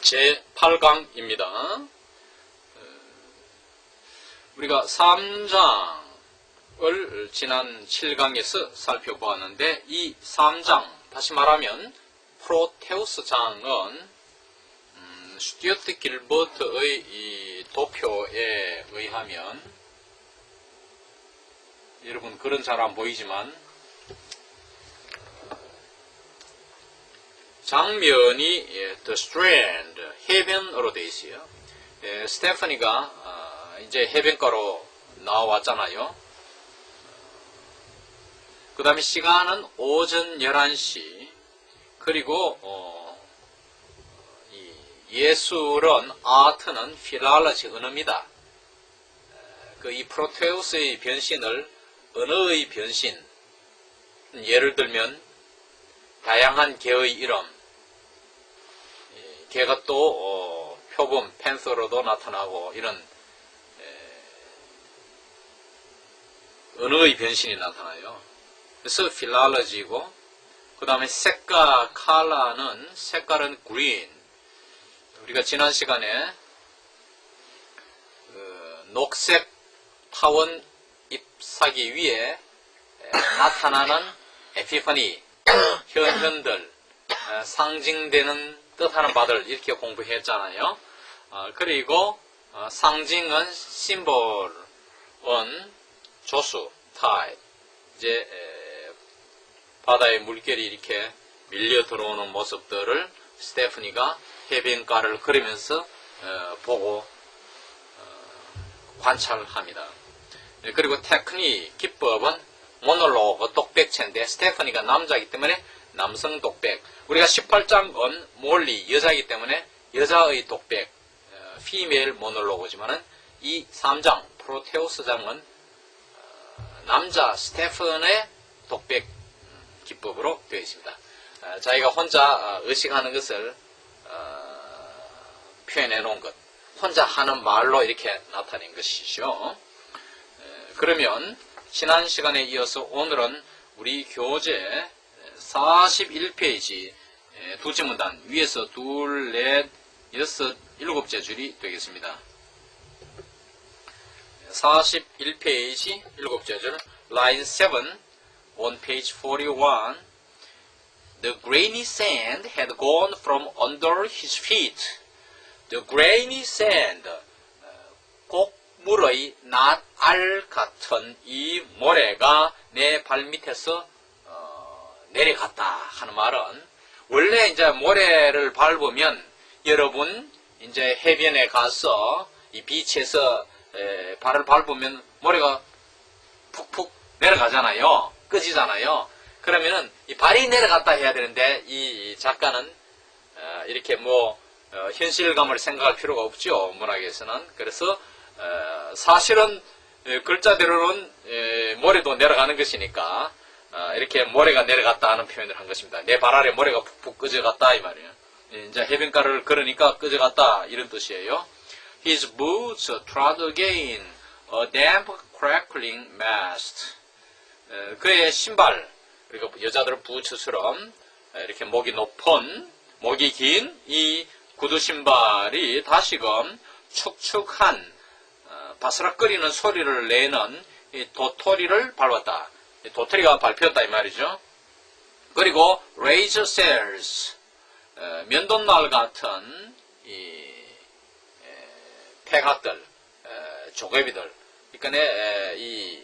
제8강입니다. 우리가 3장을 지난 7강에서 살펴보았는데 이 3장, 다시 말하면 프로테우스 장은 스튜어트 길버트의 이 도표에 의하면, 여러분 글은 잘 안 보이지만 장면이 The Strand, 해변으로 되어 있어요. 스테파니가 이제 해변가로 나왔잖아요. 그 다음에 시간은 오전 11시, 그리고 이 예술은, 아트는 필랄러지, 언어입니다. 이 프로테우스의 변신을 언어의 변신, 예를 들면 다양한 개의 이름, 개가 또 표범, 팬서로도 나타나고, 이런 언어의 변신이 나타나요. 그래서 필랄러지고, 그 다음에 색깔, 컬러는, 색깔은 green. 우리가 지난 시간에 녹색 타원 잎사귀 위에 나타나는 에피파니, 현현들, 상징되는 뜻하는 바들, 이렇게 공부했잖아요. 그리고 상징은, 심볼은 조수, 타입. 이제 바다의 물결이 이렇게 밀려 들어오는 모습들을 스테프니가 해변가를 걸으면서 보고 관찰합니다. 그리고 테크닉, 기법은 모놀로그, 독백체인데, 스테파니가 남자이기 때문에 남성 독백. 우리가 18장은 몰리, 여자이기 때문에 여자의 독백, 피메일 모놀로그지만은 이 3장, 프로테우스장은 남자 스테판의 독백 기법으로 되어 있습니다. 자기가 혼자 의식하는 것을 표현해 놓은 것, 혼자 하는 말로 이렇게 나타낸 것이죠. 그러면 지난 시간에 이어서 오늘은 우리 교재 41페이지 두째 문단, 위에서 둘, 넷, 여섯, 일곱째 줄이 되겠습니다. 41페이지 일곱째 줄, line 7 on page 41. The grainy sand had gone from under his feet. The grainy sand, 곡물의 낫알 같은 이 모래가 내 발밑에서 내려갔다 하는 말은, 원래 이제 모래를 밟으면, 여러분 이제 해변에 가서 이 비치에서 발을 밟으면 모래가 푹푹 내려가잖아요. 꺼지잖아요. 그러면은 이 발이 내려갔다 해야 되는데, 이 작가는 이렇게 현실감을 생각할 필요가 없죠, 문학에서는. 그래서 사실은 글자대로는 모래도 내려가는 것이니까 이렇게 모래가 내려갔다 하는 표현을 한 것입니다. 내 발 아래 모래가 푹푹 꺼져갔다 이 말이에요. 이제 해변가를 걸으니까 꺼져갔다, 이런 뜻이에요. His boots trod again a damp crackling mast. 그의 신발, 그리고 여자들은 부츠처럼 이렇게 목이 높은, 목이 긴 이 구두 신발이 다시금 축축한 바스락거리는 소리를 내는 이 도토리를 밟았다. 이 도토리가 밟혔다 이 말이죠. 그리고 razor cells, 면도날 같은 이 폐각들, 조개비들, 그러니까 이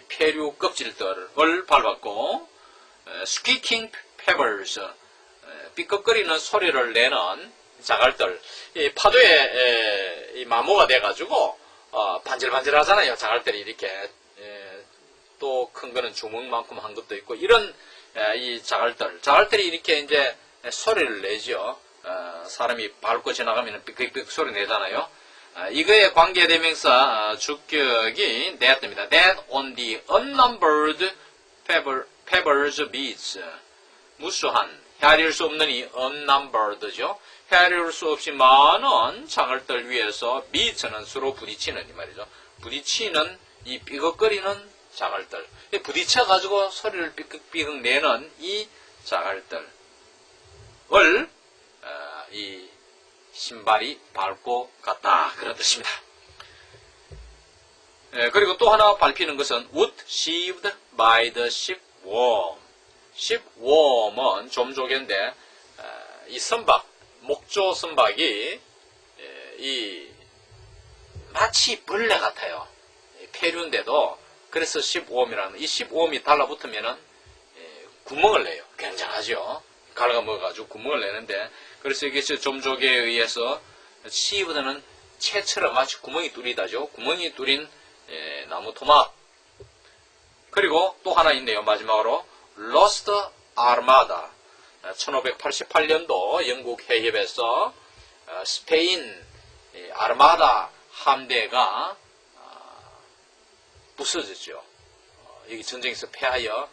폐류 껍질들을 밟았고, squeaking pebbles, 삐걱거리는 소리를 내는 자갈들, 이 파도에 이 마모가 돼가지고 반질반질하잖아요. 자갈들이 이렇게, 또 큰 거는 주먹만큼 한 것도 있고, 이런 이 자갈들이 이렇게 이제 소리를 내죠. 사람이 밟고 지나가면 삐걱삐걱 소리 내잖아요. 이거에 관계대명사 주격이 that입니다. That on the unnumbered pebbles beats. 무수한, 헤아릴 수 없는 이 unnumbered죠. 헤아릴 수 없이 많은 자갈들 위에서 beats는 서로 부딪히는 이 말이죠. 부딪히는 이 삐걱거리는 자갈들. 부딪혀가지고 소리를 삐걱삐걱 내는 이 자갈들을 이 신발이 밟고 갔다. 그런 뜻입니다. 그리고 또 하나 밟히는 것은 wood sheaved by the shipworm. shipworm은 좀조개인데 이 선박, 목조 선박이 마치 벌레 같아요. 폐류인데도 그래서 15옴이라는 이 15옴이 달라붙으면은 구멍을 내요. 굉장하죠. 갉아먹어가지고 구멍을 내는데 그래서 이게 좀조개에 의해서 시보다는 채처럼 마치 구멍이 뚫리다죠. 구멍이 뚫린 나무 토막. 그리고 또 하나 있네요. 마지막으로 Lost Armada. 1588년도 영국 해협에서 스페인 아르마다 함대가 부서졌죠. 여기 전쟁에서 패하여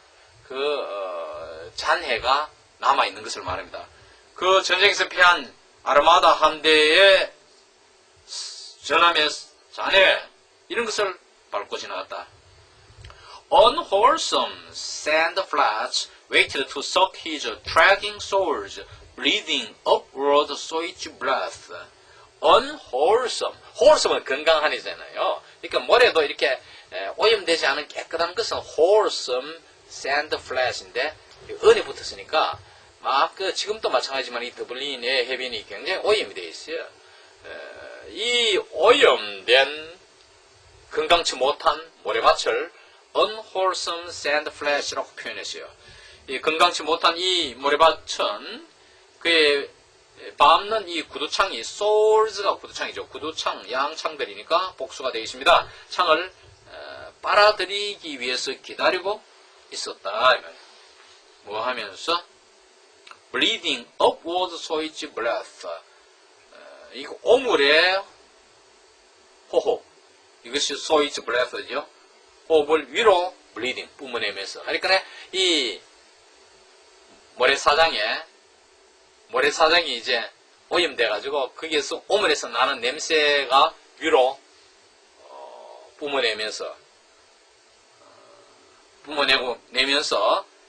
그 잔해가 남아있는 것을 말합니다. 그 전쟁에서 패한 아르마다 함대의 전함의 잔해 이런 것을 밟고 지나갔다. Unwholesome sand flats waited to suck his dragging swords, bleeding upward sweet breath. Unwholesome. wholesome은 건강한 이잖아요. 그러니까 모래도 이렇게 오염되지 않은 깨끗한 것은 wholesome sand flat인데 은이 붙었으니까 막 지금도 마찬가지지만 이 더블린의 해변이 굉장히 오염이 되어 있어요. 이 오염된 건강치 못한 모래밭을 unwholesome sand flat이라고 표현했어요. 이 건강치 못한 이 모래밭은 그의 밟는 이 구두창이 swords가 구두창이죠. 구두창, 양창들이니까 복수가 되어 있습니다. 창을 빨아들이기 위해서 기다리고 있었다. 뭐 하면서 bleeding upward sweet breath. 이 오물의 호흡. 이것이 sweet breath죠. 호흡을 위로 bleeding 뿜어내면서. 그러니까 이 모래사장이 이제 오염돼가지고 거기에서 오물에서 나는 냄새가 위로 뿜어내면서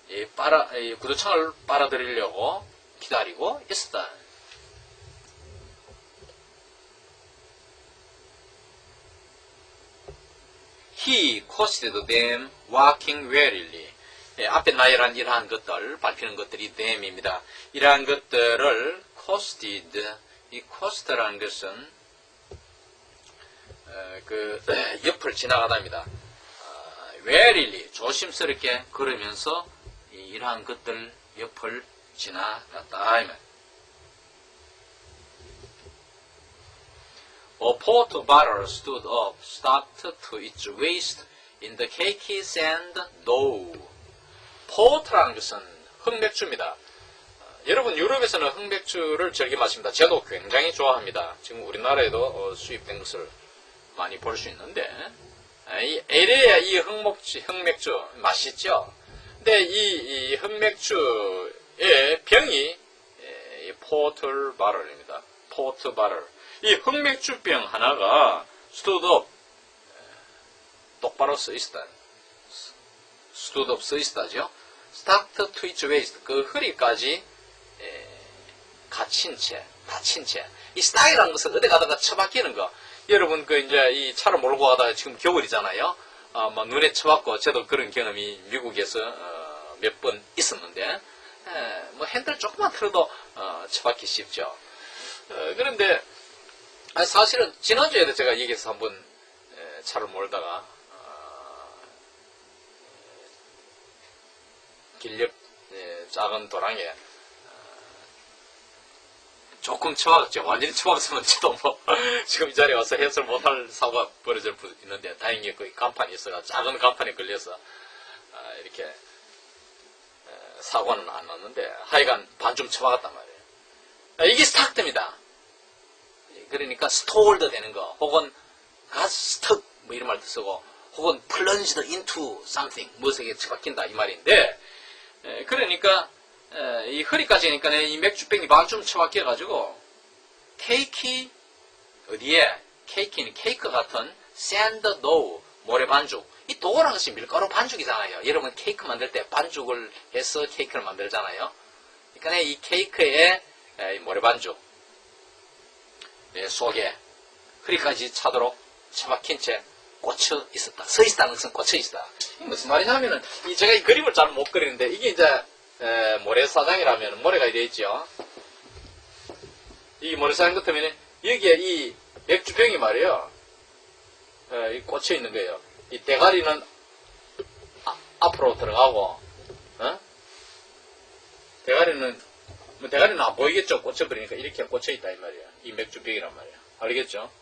이 구두창을 빨아들이려고 기다리고 있었다. He coasted them walking warily. 앞에 나열한 이러한 것들, 밟히는 것들이 them입니다. 이러한 것들을 coasted, 이 coast라는 것은 옆을 지나가다입니다. warily, 조심스럽게 걸으면서 이러한 것들 옆을 지나갔다. A port barrel stood up, stopped to its waist in the cakey sand dough. 포트라는 것은 흑맥주입니다. 여러분 유럽에서는 흑맥주를 즐겨 마십니다. 저도 굉장히 좋아합니다. 지금 우리나라에도 수입된 것을 많이 볼 수 있는데 이 LA의 이 흑맥주 맛있죠. 근데 이 흑맥주의 병이 포트 바럴입니다. 포트 바럴. 이 흑맥주병 하나가 stood up 똑바로 서 있었다. stood up 서 있었다죠. stuck to its waist 그 허리까지 닫힌 채. 이 stuck이라는 것은 어디 가다가 처박히는 거. 여러분 이제 이 차를 몰고 가다가 지금 겨울이잖아요. 막 눈에 처박고 저도 그런 경험이 미국에서 몇 번 있었는데 뭐 핸들 조금만 틀어도 처박기 쉽죠. 그런데 사실은 지난주에도 제가 여기서 한번 차를 몰다가 길옆 작은 도랑에 조금 처박았죠. 완전히 처박았으면 저도 뭐 지금 이 자리에 와서 해설 못할 사고가 벌어질 있는데 다행히 그 간판이 있어가 작은 간판에 걸려서 이렇게 사고는 안 났는데 하여간 반쯤 처박았단 말이에요. 이게 스탁됩니다. 그러니까 스톨드 되는 거 혹은 got stuck 뭐 이런 말도 쓰고 혹은 plunged into something 무엇에게 처박힌다 이 말인데 그러니까 이 허리까지니까 이 맥주병이 반쯤 처박혀가지고 케이크 어디에 케이크는 케이크 같은 샌드 도우 모래 반죽 이 도우라는 것이 밀가루 반죽이잖아요. 여러분 케이크 만들 때 반죽을 해서 케이크를 만들잖아요. 그러니까 이 케이크에 모래 반죽 속에 허리까지 차도록 처박힌 채 꽂혀 있었다. 서 있다는 것은 꽂혀 있다. 이게 무슨 말이냐면은, 제가 이 그림을 잘 못 그리는데, 이게 이제, 모래사장이라면, 모래가 이래 있죠. 이 모래사장 같으면, 여기에 이 맥주병이 말이에요. 이 꽂혀 있는 거예요. 이 대가리는 앞으로 들어가고, 대가리는 안 보이겠죠? 꽂혀버리니까 이렇게 꽂혀 있다, 이 말이야. 이 맥주병이란 말이야. 알겠죠?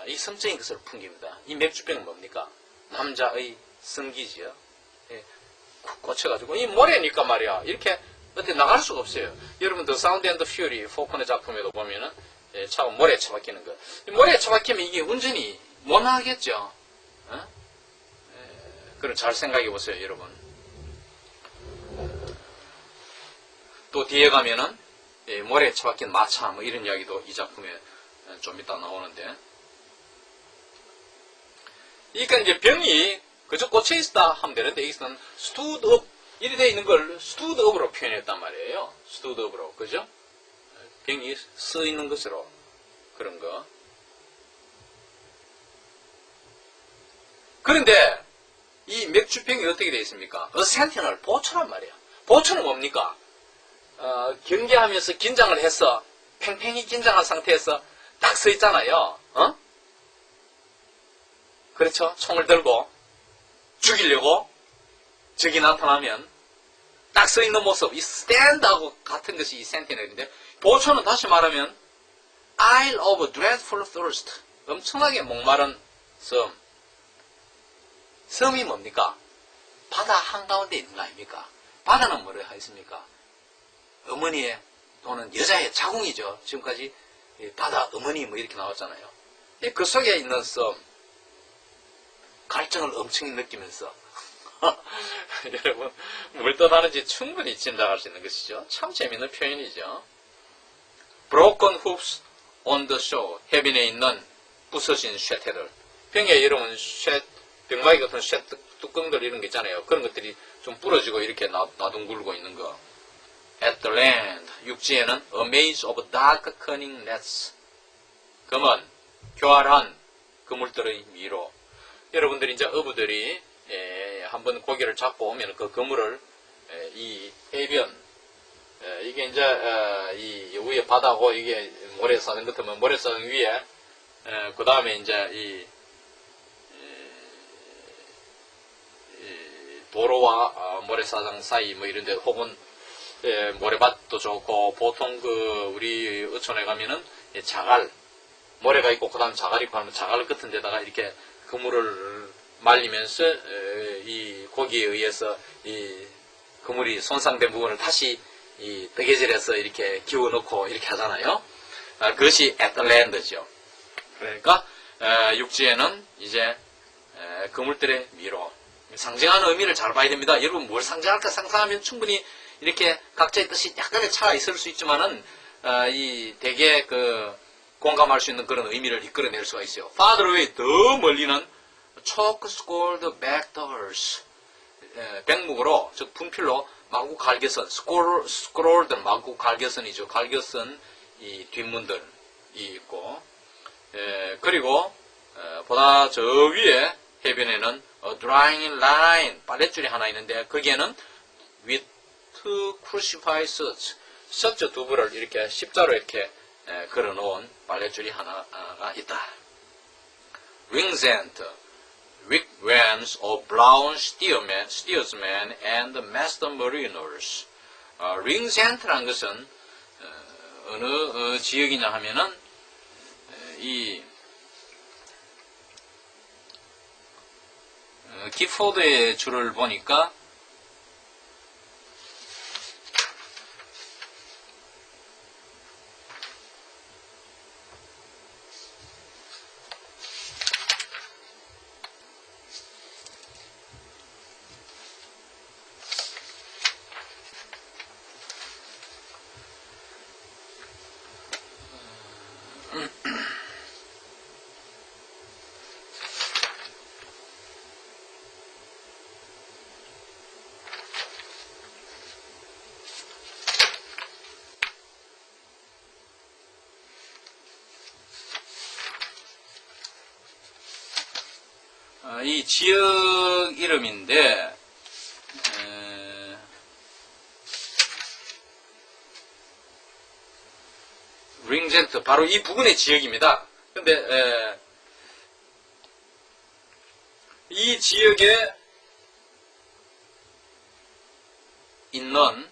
이 성적인 것을 풍깁니다. 이 맥주병은 뭡니까? 남자의 성기지요. 예, 쿡 꽂혀가지고, 이 모래니까 말이야. 이렇게 어떻게 나갈 수가 없어요. 여러분, The Sound and the Fury, 포크네 작품에도 보면은, 차가 모래에 처박히는 거. 이 모래에 처박히면 이게 운전이 못 나가겠죠? 그럼 잘 생각해 보세요, 여러분. 또 뒤에 가면은, 모래에 처박힌 마차, 뭐 이런 이야기도 이 작품에 좀 이따 나오는데. 그러니까 이제 병이 그저 꽂혀 있다 하면 되는데, 여기서는 stood up, 이리 되어 있는 걸 stood up으로 표현했단 말이에요. stood up으로. 그죠? 병이 서 있는 것으로. 그런 거. 그런데, 이 맥주병이 어떻게 되어 있습니까? sentinel, 보초란 말이에요. 보초는 뭡니까? 경계하면서 긴장을 해서, 팽팽히 긴장한 상태에서 딱 서 있잖아요. 그렇죠? 총을 들고 죽이려고 적이 나타나면 딱 서 있는 모습, 이 스탠드하고 같은 것이 이 센티넬인데, 보초는 다시 말하면 Isle of Dreadful Thirst, 엄청나게 목마른 섬. 섬이 뭡니까? 바다 한가운데 있는 거 아닙니까? 바다는 뭐를 하겠습니까? 어머니의 또는 여자의 자궁이죠. 지금까지 바다 어머니 뭐 이렇게 나왔잖아요. 그 속에 있는 섬, 갈증을 엄청 느끼면서 여러분, 물 떠나는지 충분히 짐작할 수 있는 것이죠. 참 재밌는 표현이죠. Broken hoops on the shore, 해변에 있는 부서진 쇠퇴들. 병에 여러분 병마개 같은 쇠 뚜껑들 이런 거 있잖아요. 그런 것들이 좀 부러지고 이렇게 나둥글고 있는 거. At the land, 육지에는 a maze of dark cunning nets, 검은 교활한 그물들의 미로. 여러분들이 이제 어부들이 한번 고기를 잡고 오면 그 그물을 이 해변, 이게 이제 이 위에 바다고 이게 모래사장 같으면 모래사장 위에 그 다음에 이제 이 도로와 모래사장 사이 뭐 이런데 혹은 모래밭도 좋고, 보통 우리 어촌에 가면은 자갈, 모래가 있고 그 다음 자갈 있고 하면 자갈 같은 데다가 이렇게 그물을 말리면서 이 고기에 의해서 이 그물이 손상된 부분을 다시 이 뜨개질해서 이렇게 기워 넣고 이렇게 하잖아요. 그것이 at the land죠. 그러니까 육지에는 이제 그물들의 미로, 상징하는 의미를 잘 봐야 됩니다. 여러분 뭘 상징할까 상상하면 충분히 이렇게 각자의 뜻이 약간의 차가 있을 수 있지만은 이 되게 공감할 수 있는 그런 의미를 이끌어낼 수가 있어요. Farther away, 더 멀리는 chalk scored back doors, 백묵으로 즉 분필로 마구 갈겨선, scrolled 마구 갈겨선이죠. 갈겨선 이 뒷문들이 있고, 그리고 보다 저 위에 해변에는 a drying line, 빨랫줄이 하나 있는데 거기에는 with two crucified shirts, 셔츠 두 벌을 이렇게 십자로 이렇게 걸어놓은 빨랫줄이 하나가 있다. Ringsend, wigwams of brown steersmen and master mariners. Ringsend라는 것은 어느 지역이냐 하면은 이 기포드의 줄을 보니까 이 지역 이름인데, 링젠트, 바로 이 부근의 지역입니다. 근데, 이 지역에 있는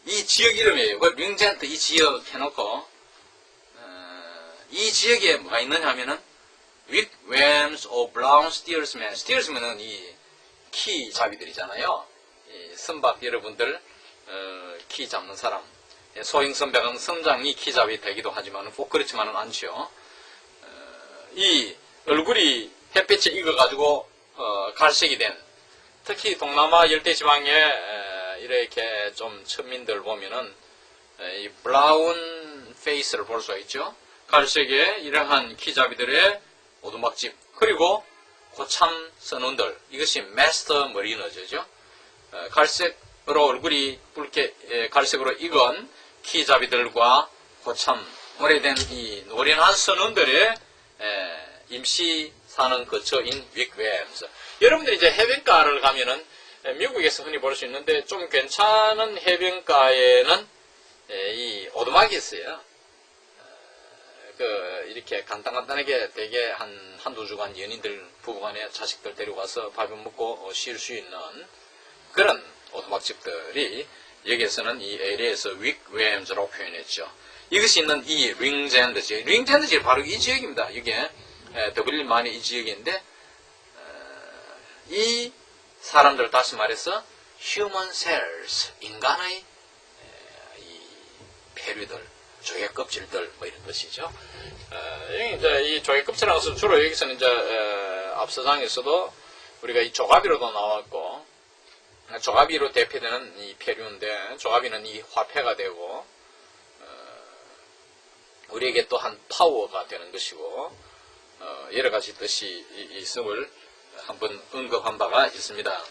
이 지역 이름이에요. 그 링젠트 이 지역 해놓고, 이 지역에 뭐가 있느냐 하면은, 윅웸스 or brown steersman. steersman은 이 키 잡이들이잖아요. 이 선박 여러분들, 키 잡는 사람. 소형 선박은 선장이 키 잡이 되기도 하지만 꼭 그렇지만은 않죠. 이 얼굴이 햇빛에 익어가지고, 갈색이 된, 특히 동남아 열대지방에, 이렇게 좀 천민들 보면은, 이 브라운 페이스를 볼 수가 있죠. 갈색의 이러한 키잡이들의 오두막집, 그리고 고참 선원들, 이것이 마스터 머리너즈죠. 갈색으로 얼굴이 붉게 갈색으로 익은 키잡이들과 고참 오래된 이 노련한 선원들의 임시 사는 거처인 윅웸스. 여러분들이 이제 해변가를 가면은 미국에서 흔히 볼 수 있는데 좀 괜찮은 해변가에는 이 오두막이 있어요. 이렇게 간단하게 되게 한두 주간 연인들 부부간에 자식들 데려가서 밥을 먹고 쉴 수 있는 그런 오두막집들이 여기에서는 이 에리에서 윅웸즈라고 표현했죠. 이것이 있는 이 링젠드 지역. 링젠드 지역 바로 이 지역입니다. 이게 더블린만의 이 지역인데, 이 사람들 다시 말해서 human cells, 인간의 이 폐류들, 조개 껍질들 뭐 이런 뜻이죠. 이제 이 조개 껍질이라는 것은 주로 여기서는 이제 앞서장에서도 우리가 이 조가비로도 나왔고, 조가비로 대표되는 이 폐류인데, 조가비는 이 화폐가 되고 우리에게 또한 파워가 되는 것이고, 여러 가지 뜻이 있음을 한번 언급한 바가 있습니다.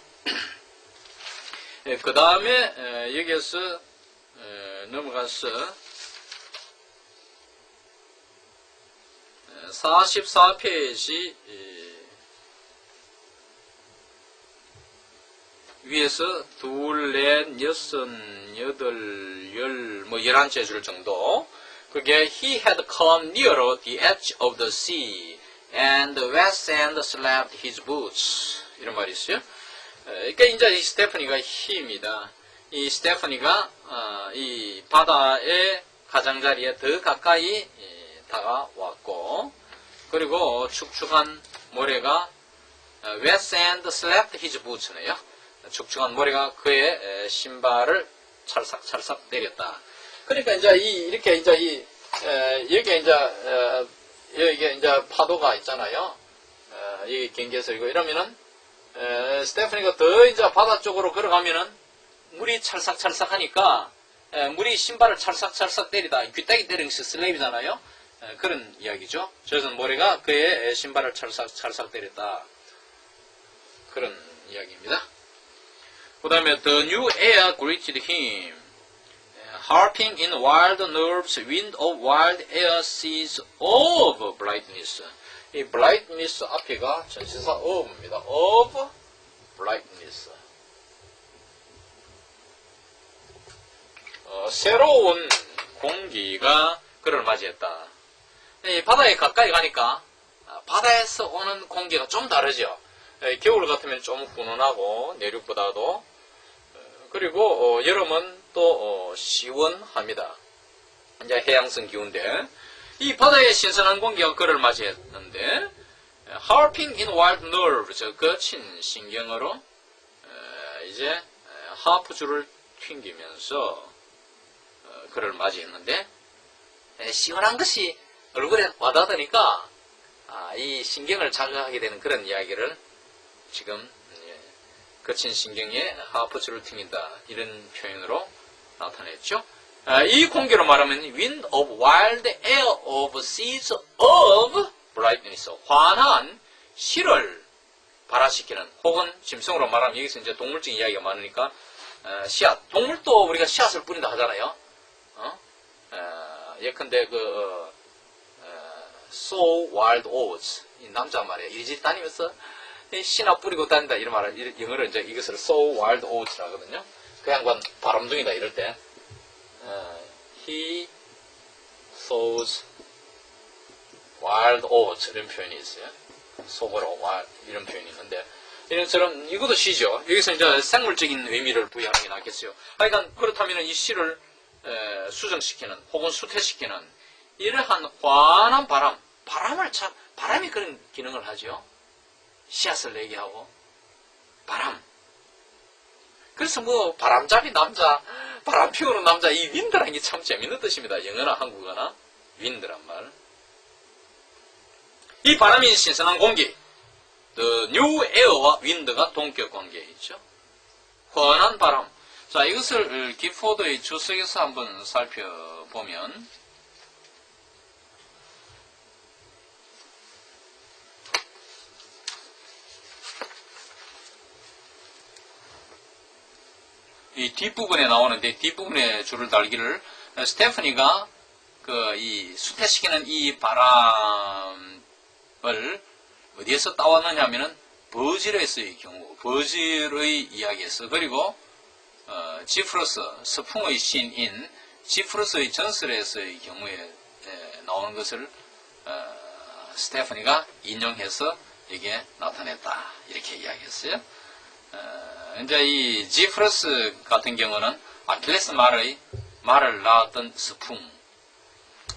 그 다음에 여기에서 넘어가서 44페이지 위에서 둘, 넷, 여섯, 여덟, 열, 뭐 11줄 정도. 그게 he had come nearer the edge of the sea and the west sand slapped his boots. 이런 말이 있어요. 그러니까 이제 이 스테파니가 he입니다. 이 스테파니가 이 바다의 가장자리에 더 가까이 다가왔고, 그리고 축축한 모래가 west sand slapped his boots네요. 축축한 모래가 그의 신발을 찰싹찰싹 때렸다. 그러니까 이제 이렇게 이제 여기에 이제 여기에 이제 파도가 있잖아요. 여기 경계선이고 이러면은 스테파니가 더 이제 바다 쪽으로 걸어가면은 물이 찰싹찰싹 하니까 물이 신발을 찰싹찰싹 때리다. 귀따기 때리는 것이 슬레이브잖아요. 그런 이야기죠. 그래서 모래가 그의 신발을 찰싹찰싹 때렸다. 그런 이야기입니다. 그 다음에 the new air greeted him, harping in wild nerves, wind of wild air seas of brightness. 이 brightness 앞에가 전치사 of입니다. of brightness. 새로운 공기가 그를 맞이했다. 이 바다에 가까이 가니까 바다에서 오는 공기가 좀 다르죠. 겨울 같으면 좀 훈훈하고 내륙보다도, 그리고 여름은 또 시원합니다. 이제 해양성 기운인데, 이 바다의 신선한 공기가 그를 맞이했는데, harping in wild nerves, 거친 신경으로 이제 하프줄을 튕기면서 그를 맞이했는데, 시원한 것이 얼굴에 와닿으니까 이 신경을 자극하게 되는 그런 이야기를 지금 거친 신경에 하프줄을 튕긴다, 이런 표현으로 나타냈죠. 이 공기로 말하면 wind of wild air of seas of brightness, 환한 실을 발화시키는, 혹은 짐승으로 말하면 여기서 이제 동물적 이야기가 많으니까 씨앗, 동물도 우리가 씨앗을 뿌린다 하잖아요. 예컨대 sow wild oats. 이 남자 말이야. 이리저리 다니면서 씨나 뿌리고 다닌다. 이런 말을, 영어로 이제 이것을 sow wild oats라 하거든요. 그 양반 바람둥이다 이럴 때. He sows wild oats. 이런 표현이 있어요. 속으로 wild. 이런 표현이 있는데. 이런처럼 이것도 시죠. 여기서 이제 생물적인 의미를 부여하는 게 낫겠어요. 하여간 그렇다면 이 시를 수정시키는 혹은 수태시키는 이러한 환한 바람이 그런 기능을 하죠. 씨앗을 내게 하고 바람. 그래서 뭐 바람잡이 남자, 바람 피우는 남자, 이 윈드라는 게 참 재밌는 뜻입니다. 영어나 한국어나 윈드란 말. 이 바람이 신선한 공기. The new air와 wind가 동격 관계에 있죠. 환한 바람. 자, 이것을 기포드의 주석에서 한번 살펴보면 이 뒷부분에 나오는데 뒷부분에 줄을 달기를 스테프니가 이 수태시키는 이 바람을 어디에서 따왔느냐 하면은 버질에서의 경우, 버질의 이야기에서, 그리고 지프러스, 서풍의 신인 지프러스의 전설에서의 경우에 나오는 것을 스테파니가 인용해서 이게 나타냈다. 이렇게 이야기했어요. 이제 이 지프러스 같은 경우는 아킬레스 말을 낳았던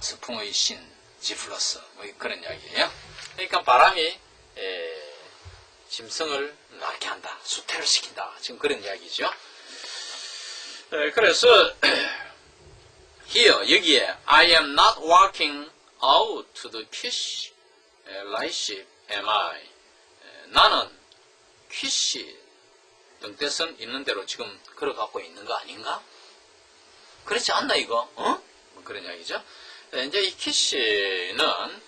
서풍의 신 지프러스, 뭐 그런 이야기예요. 그러니까 바람이 짐승을 낫게 한다, 수태를 시킨다, 지금 그런 이야기죠. 그래서 here 여기에 I am not walking out to the Kish lightship am I. 나는 퀴시 등대선 있는 대로 지금 걸어가고 있는 거 아닌가? 그렇지 않나 이거? 뭐 그런 이야기죠. 이제 이 키시는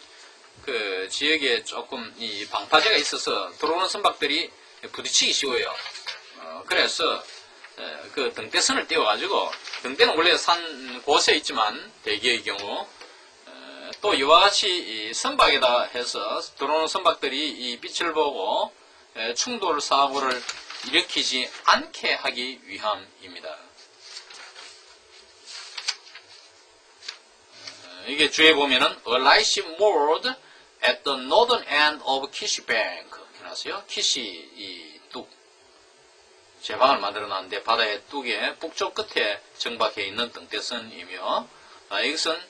그 지역에 조금 이 방파제가 있어서 들어오는 선박들이 부딪히기 쉬워요. 그래서 그 등대선을 띄워가지고, 등대는 원래 산 곳에 있지만 대기의 경우 또 이와 같이 이 선박에다 해서 들어오는 선박들이 이 빛을 보고 충돌 사고를 일으키지 않게 하기 위함입니다. 이게 주에 보면은 A lightship moored at the northern end of Kishi Bank. 해놨어요. 키시 이 뚝 제방을 만들어놨는데 바다의 뚝에 북쪽 끝에 정박해 있는 등대선이며, 이것은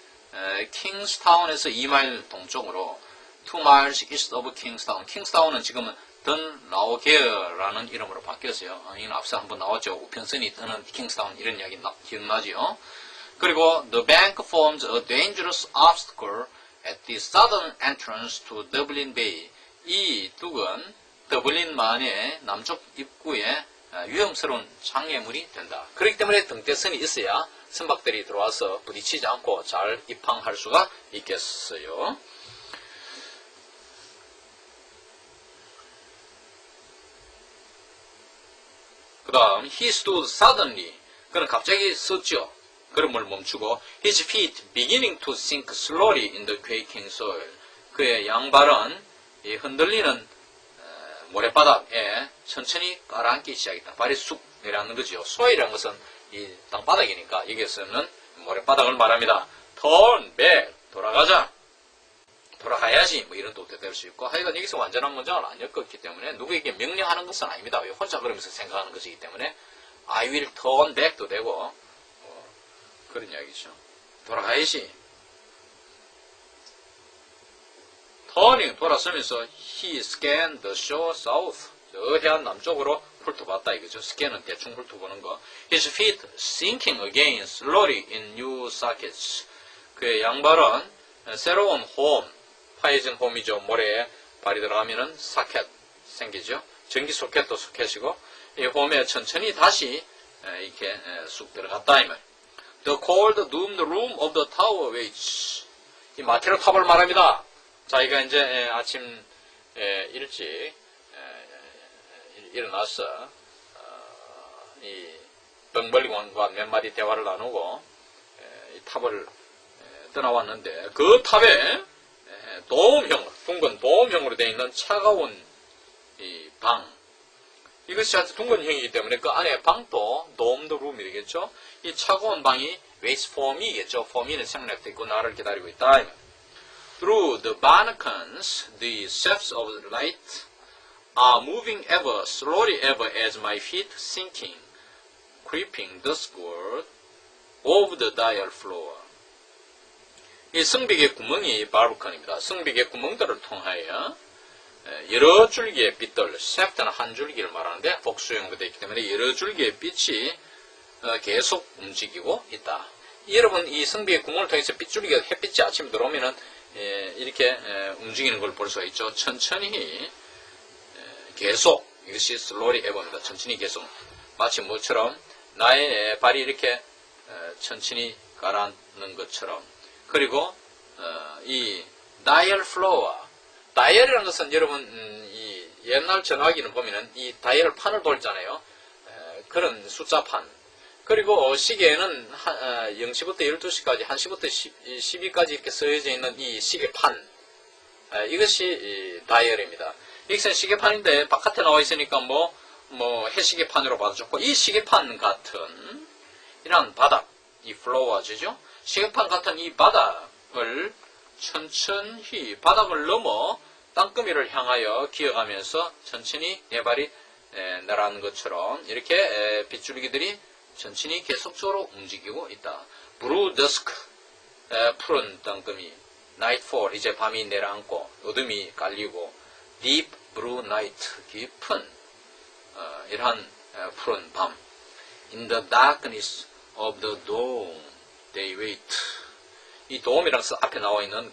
킹스타운에서 2마일 동쪽으로 2miles east of Kingstown. 킹스타운은 지금은 던라오게어라는 이름으로 바뀌었어요. 이건 앞서 한번 나왔죠. 우편선이 뜨는 킹스타운, 이런 이야기 기억나죠. 그리고 the bank forms a dangerous obstacle at the southern entrance to Dublin Bay. 이 뚝은 더블린만의 남쪽 입구에 위험스러운 장애물이 된다. 그렇기 때문에 등대선이 있어야 선박들이 들어와서 부딪히지 않고 잘 입항할 수가 있겠어요. 그 다음 he stood suddenly. 그는 갑자기 섰죠. 걸음을 멈추고 his feet beginning to sink slowly in the quaking soil. 그의 양발은 이 흔들리는 모래바닥에 천천히 깔아앉기 시작했다. 발이 쑥 내려앉는 거죠. soil이라는 것은 이 땅바닥이니까 여기에서는 모래바닥을 말합니다. turn back, 돌아가자, 돌아가야지, 뭐 이런 뜻도 될 수 있고, 하여간 여기서 완전한 문장을 안 엮었기 때문에 누구에게 명령하는 것은 아닙니다. 혼자 그러면서 생각하는 것이기 때문에 I will turn back도 되고 그런 이야기죠. 돌아가야지. turning, 돌아서면서 he scanned the shore south. 저 해안 남쪽으로 훑어봤다 이거죠. 스캔은 대충 훑어보는 거. His feet sinking again slowly in new sockets. 그의 양발은 새로운 홈, 파여진 홈이죠. 모래에 발이 들어가면은 사켓 생기죠. 전기 소켓도 소켓이고, 이 홈에 천천히 다시 이렇게 쑥 들어갔다 이 말. The cold doomed room of the tower waits. 이 마테로 탑을 말합니다. 자기가 이제 아침 일찍 일어나서 이 벙벌리관과 몇 마디 대화를 나누고 이 탑을 떠나왔는데, 그 탑에 도움형, 둥근 도움형으로 되어 있는 차가운 이 방. 이것이 아주 둥근형이기 때문에 그 안에 방도 domed room이 되겠죠. 이 차가운 방이 waits for me겠죠. for me는 생략돼 있고 나를 기다리고 있다. Through the barnacles, the shafts of the light are moving ever slowly ever as my feet sinking, creeping duskward over the dial floor. 이 성벽의 구멍이 바르컨입니다. 성벽의 구멍들을 통하여 여러 줄기의 빛들, 샤프트는 한 줄기를 말하는데 복수형으로 되어 있기 때문에 여러 줄기의 빛이 계속 움직이고 있다. 여러분 이 성벽의 구멍을 통해서 빗줄기가 햇빛이 아침에 들어오면은 이렇게 움직이는 걸 볼 수가 있죠. 천천히 계속 이것이 slowly ever입니다. 천천히 계속 마치 뭐처럼 나의 발이 이렇게 천천히 가라앉는 것처럼. 그리고 이 dial floor, 다이얼이라는 것은 여러분 이 옛날 전화기는 보면은 이 다이얼 판을 돌잖아요. 그런 숫자판. 그리고 시계에는 0시부터 12시까지, 1시부터 12까지 이렇게 쓰여져 있는 이 시계판. 이것이 다이얼입니다. 이것은 시계판인데 바깥에 나와 있으니까 뭐 해시계판으로 봐도 좋고, 이 시계판 같은 이런 바닥, 이 플로어죠. 시계판 같은 이 바닥을 천천히 바닥을 넘어 땅거미를 향하여 기어가면서 천천히 내 발이 날아가는 것처럼 이렇게 빗줄기들이 천천히 계속적으로 움직이고 있다. Blue dusk, 푸른 땅거미, nightfall, 이제 밤이 내려앉고 어둠이 깔리고, deep blue night, 깊은 이러한 푸른 밤, in the darkness of the dawn, they wait. 이 도움이라는 것은 앞에 나와 있는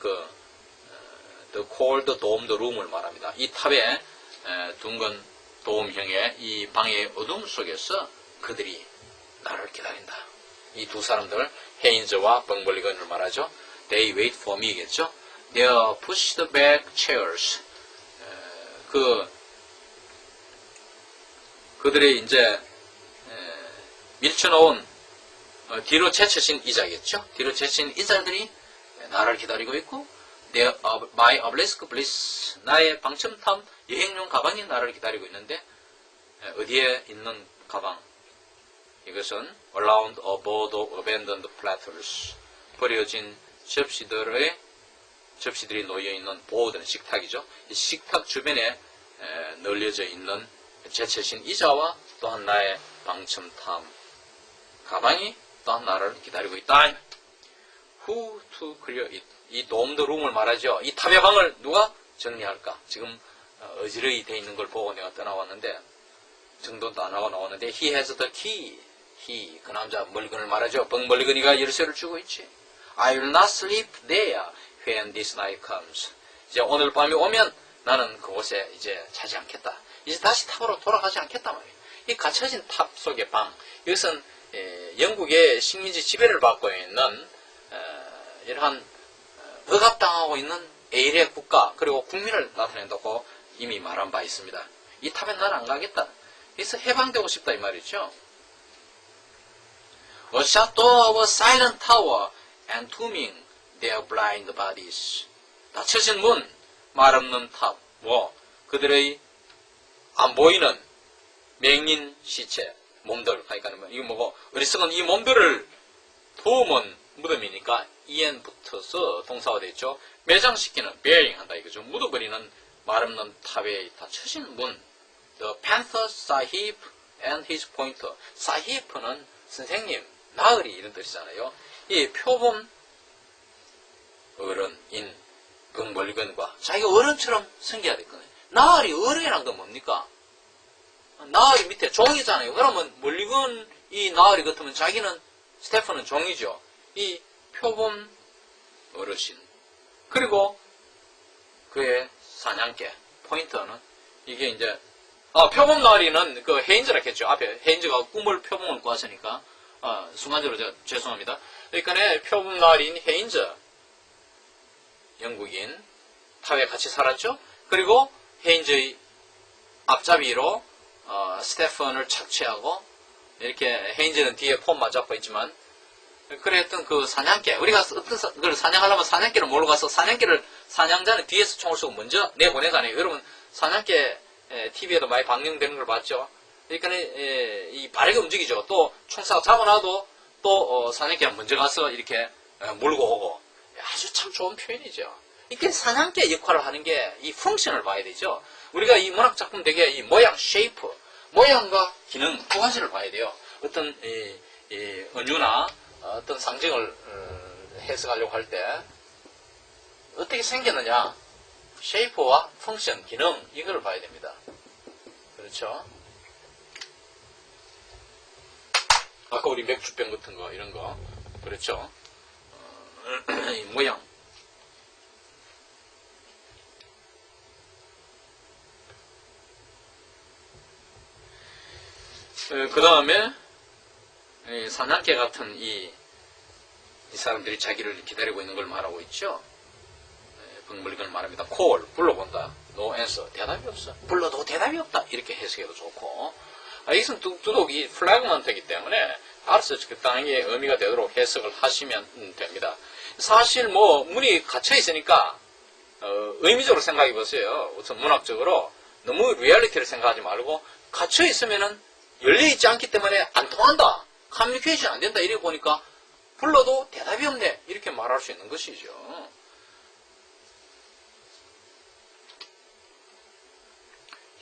the cold domed room을 말합니다. 이 탑의 둥근 도움형의 이 방의 어둠 속에서 그들이 나를 기다린다. 이 두 사람들, 헤인즈와 벙벌리건을 말하죠. They wait for me겠죠. Their pushed back chairs. 그들의 이제 밀쳐놓은 뒤로 제쳐진 의자겠죠. 뒤로 제쳐진 의자들이 나를 기다리고 있고, my obelisk bliss, 나의 방첨탑 여행용 가방이 나를 기다리고 있는데, 어디에 있는 가방? 이것은 around a board of abandoned platters, 버려진 접시들이 놓여있는 보드는 식탁이죠. 이 식탁 주변에 널려져 있는 제쳐진 의자와 또한 나의 방첨탑 가방이 또한 나를 기다리고 있다. Who to clear it? 이 domed room을 말하죠. 이 탑의 방을 누가 정리할까? 지금 어지러이 돼 있는 걸 보고 내가 떠나왔는데, 정돈도 안 하고 나왔는데, he has the key. he, 그 남자 멀건을 말하죠. 벙벌리건이가 열쇠를 주고 있지. I will not sleep there when this night comes. 이제 오늘 밤이 오면 나는 그곳에 이제 자지 않겠다. 이제 다시 탑으로 돌아가지 않겠다 말이에요. 이 갇혀진 탑 속의 방. 이것은 영국의 식민지 지배를 받고 있는 이러한 억압당하고 있는 에일의 국가 그리고 국민을 나타낸다고 이미 말한 바 있습니다. 이 탑에 나는 안 가겠다. 그래서 해방되고 싶다 이 말이죠. A shadow of a silent tower entombing their blind bodies. 닫혀진 문, 말 없는 탑, 그들의 안 보이는 맹인 시체, 몸들, 그러니까 이거 뭐고, 어리석은 이 몸들을 도움은 무덤이니까 en 붙어서 동사가 되죠. 매장시키는, bearing 한다 이거죠. 묻어버리는 말 없는 탑에 닫혀진 문. The Panther Sahib and his pointer. 사히프는 선생님, 나으리 이런 뜻이잖아요. 이 표범 어른인 벙벌리건과 자기가 어른처럼 생겨야 되거든요. 나으리 어른이란 건 뭡니까? 나으리 밑에 종이잖아요. 그러면 멀리건 이 나으리 같으면 자기는 스테프는 종이죠. 이 표범 어르신 그리고 그의 사냥개 포인터는 이게 이제 표범 나으리는 그 헤인즈라 했죠. 앞에 헤인즈가 꿈을 표범을 꾸었으니까 순간적으로 제가 죄송합니다. 그러니까 표범 나으리인 헤인즈 영국인 탑에 같이 살았죠. 그리고 헤인즈의 앞잡이로 스테펀을 착취하고 이렇게 헤인즈는 뒤에 폼만 잡고 있지만 그랬던 그 사냥개 우리가 어떤 걸 사냥하려면 사냥개를 몰러 가서 사냥개를 사냥자는 뒤에서 총을 쏘고 먼저 내보내잖아요. 여러분 사냥개 TV에도 많이 방영되는 걸 봤죠. 그러니까 이 빠르게 움직이죠. 또 총사가 잡아놔도 또 사냥개가 먼저 가서 이렇게 몰고 오고 아주 참 좋은 표현이죠. 이렇게 사냥개 역할을 하는 게 이 펑션을 봐야 되죠. 우리가 이 문학작품 되게 이 모양, 쉐이프, 모양과 기능 두 가지를 봐야 돼요. 어떤 이 은유나 어떤 상징을 해석하려고 할 때 어떻게 생겼느냐, 쉐이프와 펑션, 기능 이걸 봐야 됩니다. 그렇죠? 아까 우리 맥주병 같은 거 이런 거 그렇죠? 이 모양. 그 다음에 사냥개 같은 이 사람들이 자기를 기다리고 있는 걸 말하고 있죠. 벙벌리건 말합니다. call, 불러본다. no answer, 대답이 없어. 불러도 대답이 없다. 이렇게 해석해도 좋고, 이것은 뚝뚝 이 플래그먼트이기 때문에 알아서 적당하게 의미가 되도록 해석을 하시면 됩니다. 사실 뭐 문이 갇혀 있으니까 의미적으로 생각해 보세요. 우선 문학적으로 너무 리얼리티를 생각하지 말고 갇혀 있으면은 열려 있지 않기 때문에 안 통한다. 커뮤니케이션 안 된다. 이래 보니까 불러도 대답이 없네. 이렇게 말할 수 있는 것이죠.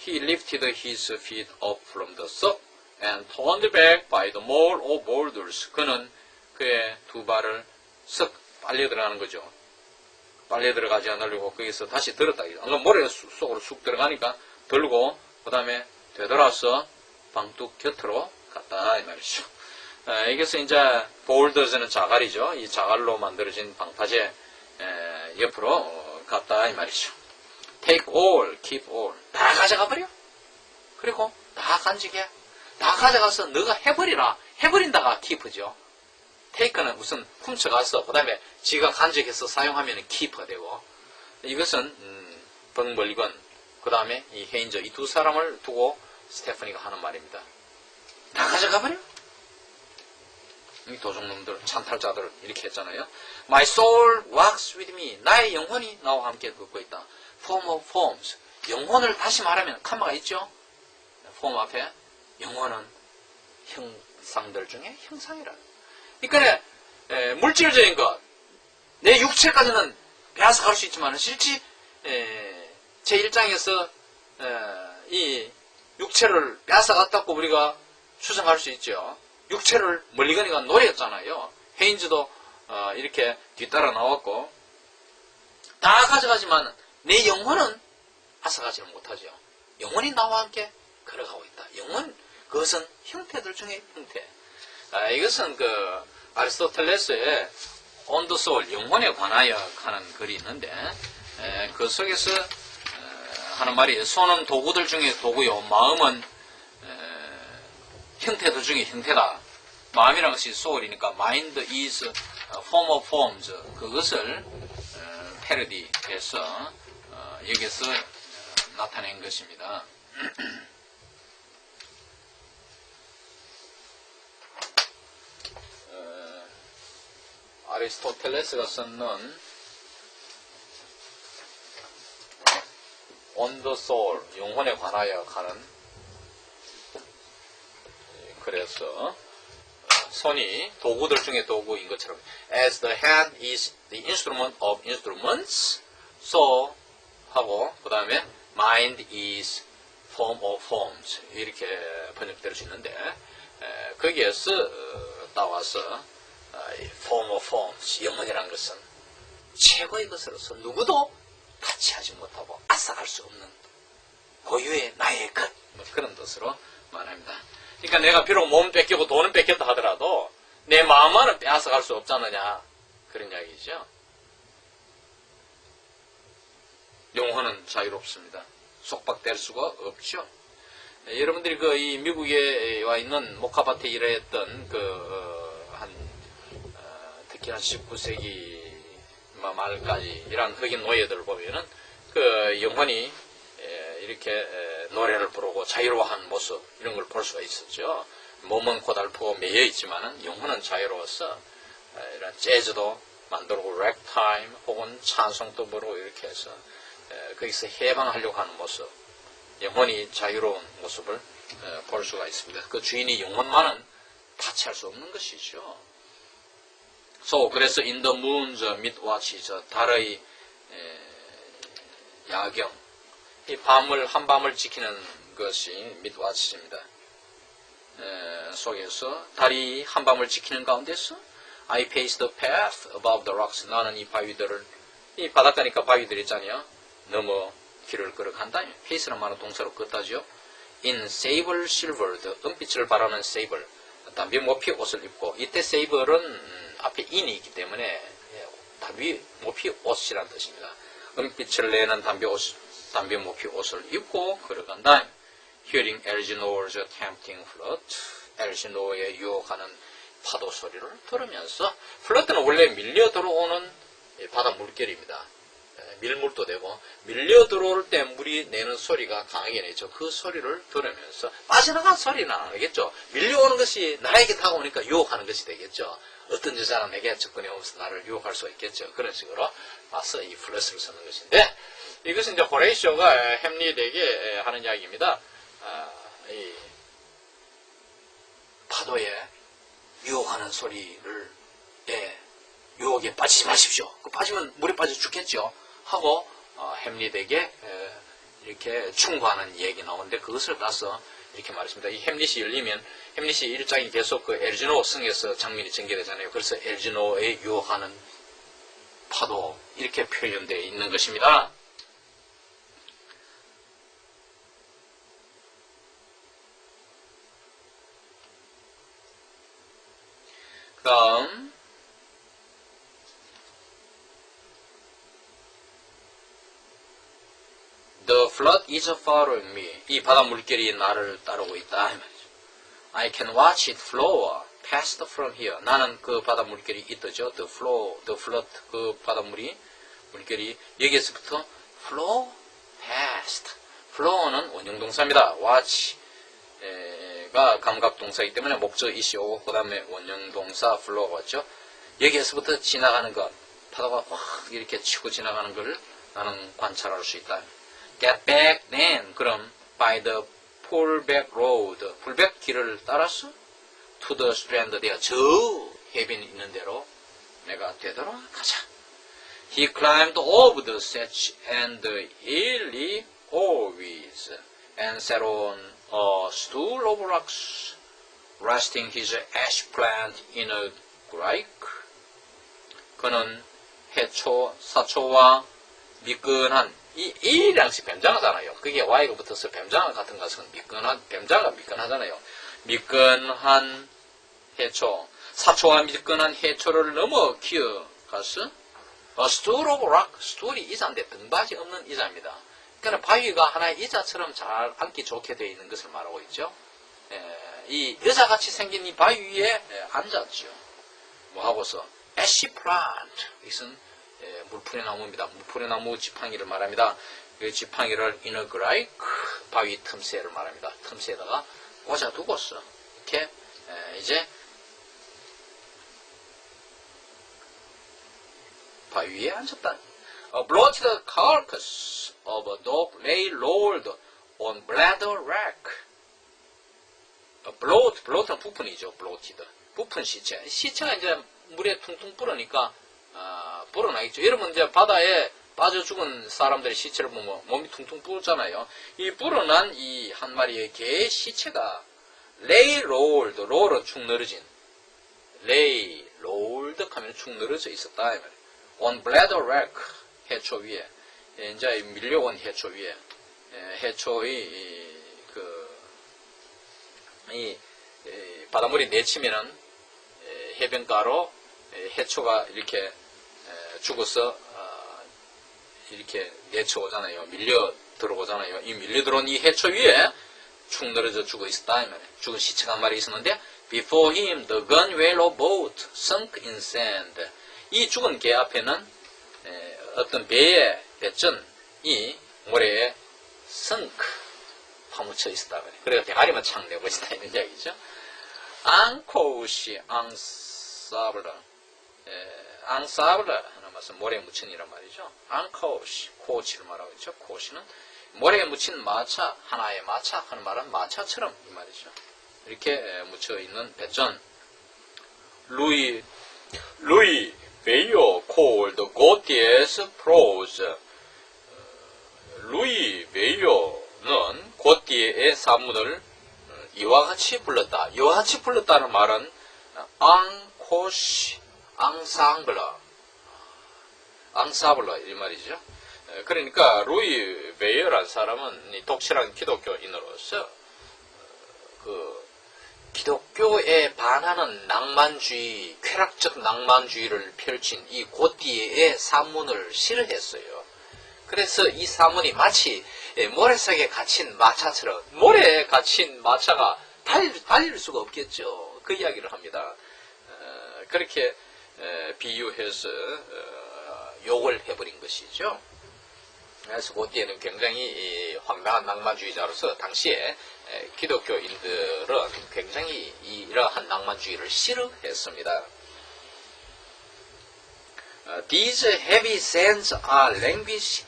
He lifted his feet up from the sub and turned back by the mole of boulders. 그는 그의 두 발을 쓱 빨려 들어가는 거죠. 빨려 들어가지 않으려고 거기서 다시 들었다. 모래 속으로 쑥 들어가니까 들고 그 다음에 되돌아서 방뚝 곁으로 갔다 이 말이죠. 이것은 이제 볼더즈는 자갈이죠. 이 자갈로 만들어진 방파제 옆으로 갔다 이 말이죠. Take all, keep all. 다 가져가 버려. 그리고 다 간직해. 다 가져가서 너가 해버리라. 해버린다가 keep죠. take는 우선 훔쳐가서 그 다음에 지가 간직해서 사용하면 keep가 되고, 이것은 벙벌리건 그 다음에 이 헤인저 이 두 사람을 두고 스테파니가 하는 말입니다. 다 가져가 버려. 이 도둑놈들, 찬탈자들 이렇게 했잖아요. My soul walks with me. 나의 영혼이 나와 함께 걷고 있다. Form of forms. 영혼을 다시 말하면 컴마가 있죠. form 앞에 영혼은 형상들 중에 형상이라. 그러니까 물질적인 것, 내 육체까지는 빼앗아갈 수 있지만 실제 제1장에서 이 육체를 빼앗아갔다고 우리가 추정할 수 있죠. 육체를 멀리건이가 노렸잖아요. 헤인즈도 이렇게 뒤따라 나왔고 다 가져가지만 내 영혼은 앗아가지를 못하죠. 영혼이 나와 함께 걸어가고 있다. 영혼, 그것은 형태들 중에 형태. 이것은 그 아리스토텔레스의 On the Soul, 영혼에 관하여 하는 글이 있는데 그 속에서 하는 말이 손은 도구들 중에 도구요, 마음은 형태들 중에 형태다. 마음이라는 것이 soul이니까 mind is form of forms. 그것을 패러디해서 여기서 나타낸 것입니다. 아리스토텔레스가 썼는 On the Soul, 영혼에 관하여 가는 그래서 손이 도구들 중에 도구인 것처럼 As the hand is the instrument of instruments, so 하고 그 다음에 Mind is form of forms 이렇게 번역될 수 있는데 거기에서 따와서 form of forms, 영혼이라는 것은 최고의 것으로서 누구도 같이 하지 못하고 앗아갈 수 없는 고유의 나의 것, 뭐 그런 뜻으로 말합니다. 그러니까 내가 비록 몸은 뺏기고 돈은 뺏겼다 하더라도 내 마음만은 빼앗아갈 수 없잖느냐 그런 이야기죠. 영혼은 자유롭습니다. 속박될 수가 없죠. 여러분들이 그 이 미국에 와 있는 목화밭에 일했던 특히 한 19세기 말까지 이런 흑인 노예들을 보면은 그 영혼이 이렇게 노래를 부르고 자유로워하는 모습 이런 걸 볼 수가 있었죠. 몸은 고달프고 매여 있지만은 영혼은 자유로워서 이런 재즈도 만들고 렉타임 혹은 찬송도부로 이렇게 해서 거기서 해방하려고 하는 모습, 영혼이 자유로운 모습을 볼 수가 있습니다. 그 주인이 영혼만은 타치할 수 없는 것이죠. 그래서 in the moon's midwatch, 달의 야경, 이 밤을 한밤을 지키는 것이 midwatch입니다. 속에서 달이 한밤을 지키는 가운데서 I pace the path above the rocks. 나는 이 바위들을, 이 바닷가니까 바위들 있잖아요. 넘어 길을 걸어간다. pace는 말은 동사로 걷다죠. In sable silvered, 은빛을 바라는 sable, 담비 모피 옷을 입고, 이때 sable은 앞에 in이 있기 때문에 담비 모피 옷이라는 뜻입니다. 은빛을 내는 담비 모피 옷을 입고 걸어간다. Hearing Elsinoore's tempting flood, 엘시노어의 유혹하는 파도 소리를 들으면서, 플러트는 원래 밀려 들어오는 바다 물결입니다. 밀물도 되고, 밀려 들어올 때 물이 내는 소리가 강하게 내죠. 그 소리를 들으면서, 빠져나간 소리는 안 하겠죠. 밀려오는 것이 나에게 다가오니까 유혹하는 것이 되겠죠. 어떤 여자는 내게 접근해 오면서 나를 유혹할 수가 있겠죠. 그런 식으로 와서 이 플러스를 쓰는 것인데, 이것은 이제 호레이쇼가 햄릿에게 하는 이야기입니다. 이 파도에 유혹하는 소리를, 유혹에 빠지지 마십시오. 빠지면 물에 빠져 죽겠죠. 하고 햄릿에게 이렇게 충고하는 얘기 나오는데, 그것을 따서 이렇게 말했습니다. 이 햄릿이 열리면, 햄릿이 1장이 계속 그 엘지노 성에서 장면이 전개되잖아요. 그래서 엘지노에 유혹하는 파도, 이렇게 표현되어 있는 것입니다. 그 다음, The flood is following me. 이 바다 물결이 나를 따르고 있다. I can watch it flow past from here. 나는 그 바다 물결이 있다죠. The flood, 그 바다 물결이 여기에서부터 flow past. flow는 원형동사입니다. watch가 감각동사이기 때문에 목적 이시오고 그 다음에 원형동사 flow가 왔죠. 여기에서부터 지나가는 것, 파도가 확 이렇게 치고 지나가는 것을 나는 관찰할 수 있다. Get back then. 그럼 by the pullback road, 풀백 길을 따라서 to the strand there, 저 해변이 있는 대로 내가 되돌아가자. He climbed over the sedge and the hilly always and sat on a stool of rocks, resting his ash plant in a grike. 그는 해초, 사초와 미끈한 이 A량씩 뱀장하잖아요. 그게 Y가 붙어서 뱀장 같은 것은 뱀장가 미끈하잖아요. 미끈한 해초, 사초와 미끈한 해초를 넘어 기어가서 A stool of rock, 스툴이 이자인데 등받이 없는 이자입니다. 그러니까 바위가 하나의 이자처럼 잘 앉기 좋게 되어 있는 것을 말하고 있죠. 이 여자같이 생긴 이 바위 위에 앉았죠. 뭐 하고서 애쉬 플란트, 이것은 물풀의 나무입니다. 물풀의 나무 지팡이를 말합니다. 그 지팡이를 in a grike, 바위 틈새를 말합니다. 틈새에다가 꽂아두고서 이렇게 이제 바위 위에 앉았다. A bloated carcass of a dog lay rolled on bladder rack. bloat는 부푼이죠. bloated. 부푼 시체. 시체가 이제 물에 퉁퉁 불으니까 불어나겠죠. 여러분 이제 바다에 빠져 죽은 사람들의 시체를 보면 몸이 퉁퉁 부었잖아요. 이 불어난 이 한 마리의 개의 시체가 lay rolled, roll은 축 늘어진, lay rolled 하면 축 늘어져 있었다. on bladder rack, 해초 위에, 이제 밀려온 해초 위에, 해초의 이 바닷물이 내치면은 해변가로 해초가 이렇게 죽어서 이렇게 내쳐오잖아요. 밀려 들어오잖아요. 이 밀려 들어온 이 해초 위에 축 늘어져 죽어 있었다. 죽은 시체가 한 마리 있었는데 Before him the gunwale boat sunk in sand. 이 죽은 개 앞에는 어떤 배의 배전이 모래에 sunk 파묻혀 있었다. 그래서 대가리만 착 내버리다 있는 이야기죠. 앙코우시 앙사블라 앙사블라 하는 말은 모래에 묻힌이란 말이죠. 앙코시, 코치를 말하고 있죠. 코시는 모래에 묻힌 마차, 하나의 마차 하는 말은 마차처럼 이 말이죠. 이렇게 묻혀 있는 배전. 루이 베이오 called 고티에스 프로즈. 루이 베이오는 고티에의 사문을 이와 같이 불렀다. 이와 같이 불렀다는 말은 앙코시, 앙사블라 이 말이죠. 그러니까 루이 베이어란 사람은 독실한 기독교인으로서 그 기독교에 반하는 낭만주의, 쾌락적 낭만주의를 펼친 이 고띠의 사문을 싫어했어요. 그래서 이 사문이 마치 모래 속에 갇힌 마차처럼, 모래에 갇힌 마차가 달릴 수가 없겠죠. 그 이야기를 합니다. 그렇게 비유해서 욕을 해버린 것이죠. 그래서 고띠에는 굉장히 황당한 낭만주의자로서 당시에 기독교인들은 굉장히 이러한 낭만주의를 싫어했습니다. These heavy sands are languish,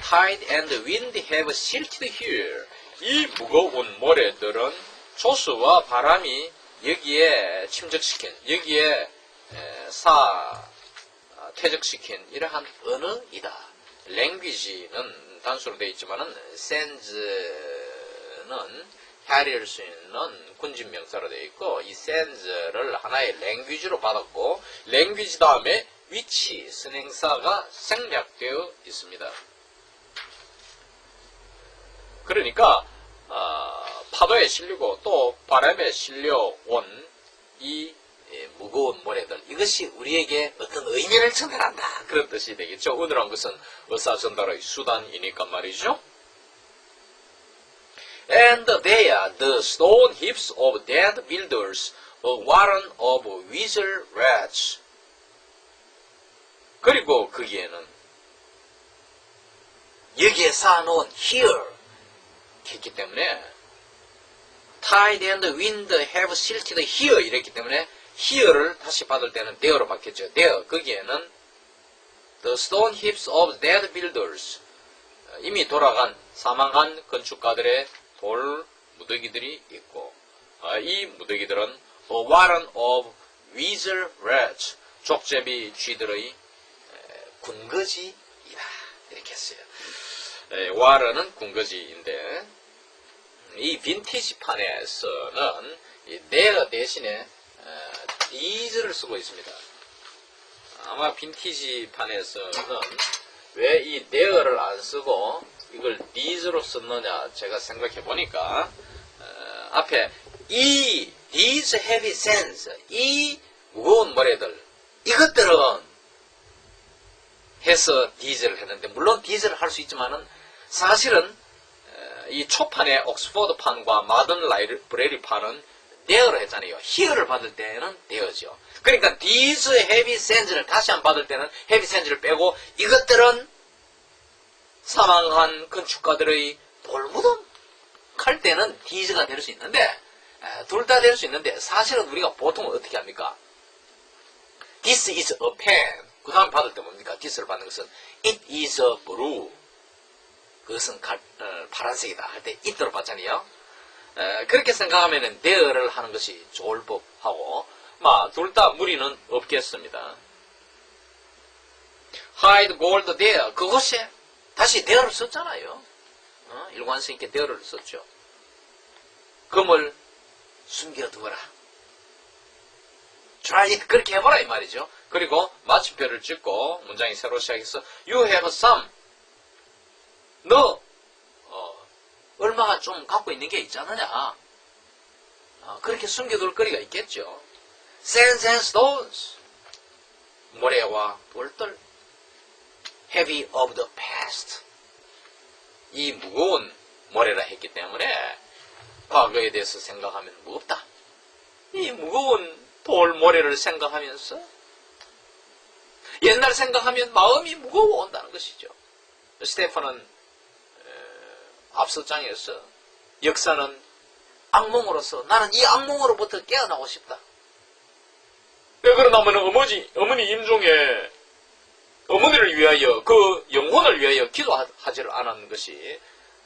tide and wind have silted here. 이 무거운 모래들은 조수와 바람이 여기에 침적시킨, 여기에 퇴적시킨 이러한 언어이다. language는 단수로 되어 있지만은 sands는 헤아릴 수 있는 군진 명사로 되어 있고, 이 sands를 하나의 language로 받았고, language 다음에 위치, 선행사가 생략되어 있습니다. 그러니까 파도에 실리고 또 바람에 실려온 이 무거운 모래들, 이것이 우리에게 어떤 의미를 전달한다, 그런 뜻이 되겠죠. 은혜란 것은 의사전달의 수단이니까 말이죠. And there the stone heaps of dead builders, a warren of wizard rats. 그리고 거기에는 여기에 쌓아놓은 here 했기 때문에 tide and wind have silted here 이랬기 때문에 here를 다시 받을 때는 there로 받겠죠. there, 거기에는 the stone heaps of dead builders, 이미 돌아간 사망한 건축가들의 돌 무더기들이 있고, 이 무더기들은 a warren of wizard rats, 족제비 쥐들의 군거지이다, 이렇게 했어요. warren은 군거지인데, 이 빈티지판에서는 이 there 대신에 these를 쓰고 있습니다. 아마 빈티지판에서는 왜 이 there를 안 쓰고 이걸 these로 썼느냐, 제가 생각해 보니까 앞에 이 these heavy sands, 이 무거운 모래들, 이것들은 해서 these를 했는데, 물론 these를 할 수 있지만은 사실은 이 초판의 옥스포드판과 마든 라이브러리판은 there를 했잖아요. here를 받을 때는 there죠. 그러니까 these heavy sands를 다시 한 번 받을 때는 heavy sands를 빼고, 이것들은 사망한 건축가들의 돌무덤 할 때는 these가 될 수 있는데, 둘 다 될 수 있는데, 사실은 우리가 보통 어떻게 합니까? This is a pen. 그 다음 받을 때 뭡니까? this를 받는 것은 it is a blue. 그것은 파란색이다 할 때 it로 받잖아요. 그렇게 생각하면 there를 하는 것이 좋을 법하고, 둘 다 무리는 없겠습니다. hide gold there, 그곳에 다시 there를 썼잖아요. 일관성 있게 there를 썼죠. 금을 숨겨두어라. try it, 그렇게 해보라 이 말이죠. 그리고 마침표를 찍고 문장이 새로 시작해서 you have some, 너 얼마가 좀 갖고 있는 게 있잖느냐. 그렇게 숨겨둘 거리가 있겠죠. sands and stones, 모래와 돌들, heavy of the past, 이 무거운 모래라 했기 때문에 과거에 대해서 생각하면 무겁다. 이 무거운 돌 모래를 생각하면서 옛날 생각하면 마음이 무거워온다는 것이죠. 스테판은 앞서 장에서 역사는 악몽으로서 나는 이 악몽으로부터 깨어나고 싶다. 왜 그러냐면 어머니 임종에 어머니를 위하여 그 영혼을 위하여 기도하지를 않았는 것이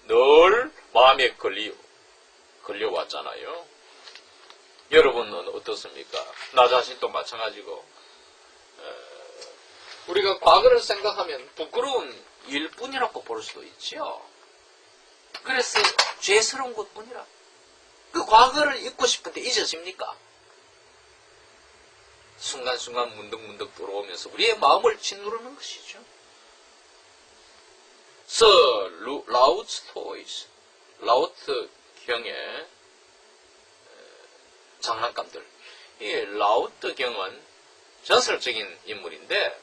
늘 마음에 걸려왔잖아요. 여러분은 어떻습니까? 나 자신도 마찬가지고 우리가 과거를 생각하면 부끄러운 일뿐이라고 볼 수도 있지요. 그래서 죄스러운 것뿐이라. 그 과거를 잊고 싶은데 잊어집니까? 순간순간 문득문득 들어오면서 우리의 마음을 짓누르는 것이죠. 라우트 토이스, 라우트 경의 장난감들. 이 라우트 경은 전설적인 인물인데